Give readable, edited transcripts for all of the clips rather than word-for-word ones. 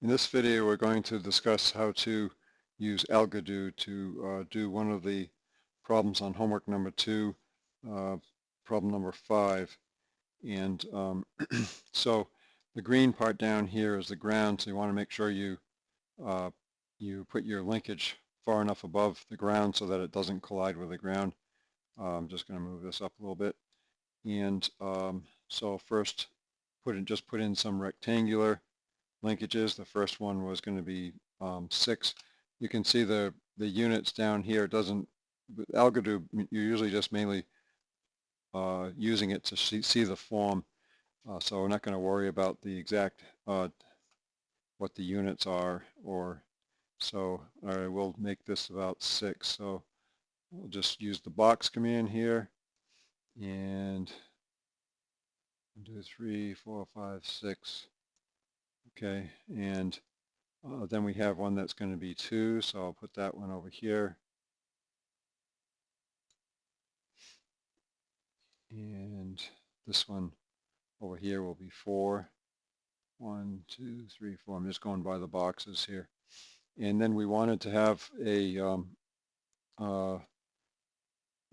In this video we're going to discuss how to use Algodoo to do one of the problems on homework number 2, problem number 5. And so the green part down here is the ground, so you want to make sure you put your linkage far enough above the ground so that it doesn't collide with the ground. I'm just going to move this up a little bit. And so first just put in some rectangular linkages. The first one was going to be 6. You can see the units down here. It doesn't, Algodoo, you're usually just mainly using it to see the form. So we're not going to worry about the exact what the units are, or so. All right, we'll make this about 6. So we'll just use the box command here, and 1, 2, 3, 4, 5, 6. Okay, and then we have one that's going to be 2, so I'll put that one over here. And this one over here will be 4. 1, 2, 3, 4. I'm just going by the boxes here. And then we wanted to have a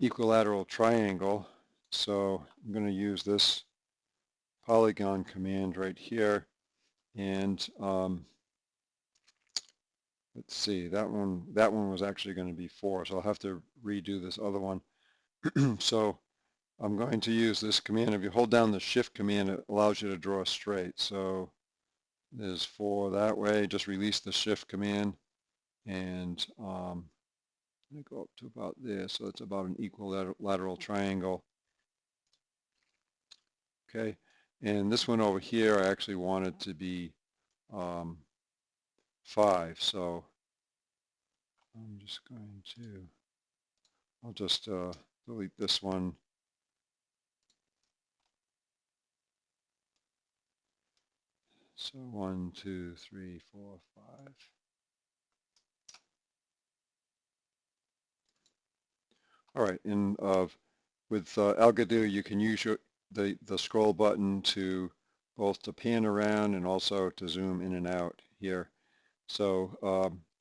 equilateral triangle, so I'm going to use this Polygon command right here. And let's see, that one was actually going to be 4, so I'll have to redo this other one. So I'm going to use this command. If you hold down the shift command, it allows you to draw straight. So there's 4 that way. Just release the shift command, and I'm going to go up to about there. So it's about an equilateral triangle. Okay, and this one over here I actually wanted to be 5. So I'm just going to, I'll just delete this one. So 1, 2, 3, 4, 5. All right, and with Algodoo, you can use the scroll button to both to pan around and also to zoom in and out here. So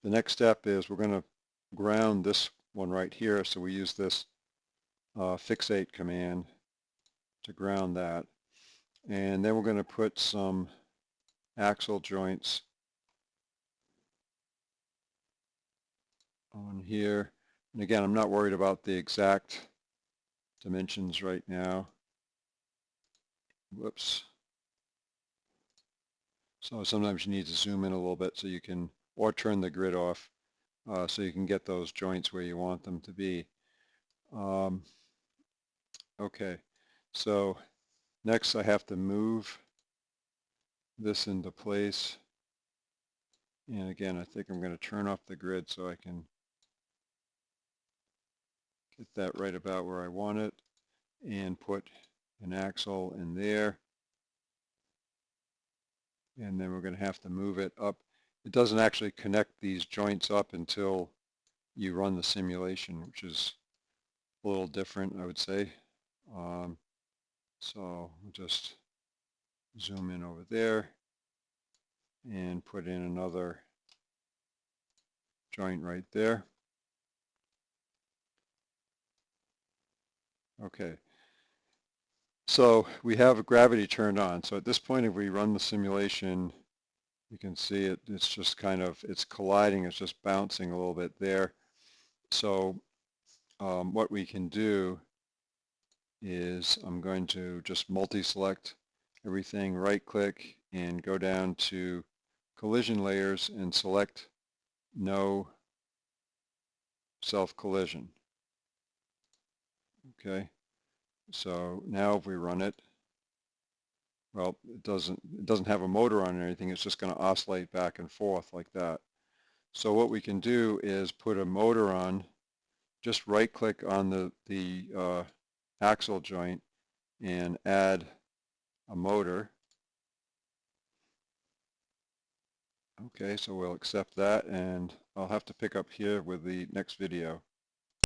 the next step is we're going to ground this one right here. So we use this fixate command to ground that. And then we're going to put some axial joints on here. And again, I'm not worried about the exact dimensions right now. Whoops. So sometimes you need to zoom in a little bit so you can, or turn the grid off so you can get those joints where you want them to be. Okay, so next I have to move this into place. And again, I think I'm going to turn off the grid so I can get that right about where I want it, and put an axle in there. And then we're going to have to move it up. It doesn't actually connect these joints up until you run the simulation, which is a little different, I would say. So we'll just zoom in over there and put in another joint right there. Okay, so we have gravity turned on. So at this point, if we run the simulation, you can see it's just kind of, it's colliding, it's just bouncing a little bit there. So what we can do is I'm going to just multi-select everything, right-click, and go down to collision layers and select no self-collision. Okay, so now if we run it, well, it doesn't have a motor on or anything. It's just going to oscillate back and forth like that. So what we can do is put a motor on. Just right-click on the axial joint and add a motor. Okay, so we'll accept that, and I'll have to pick up here with the next video.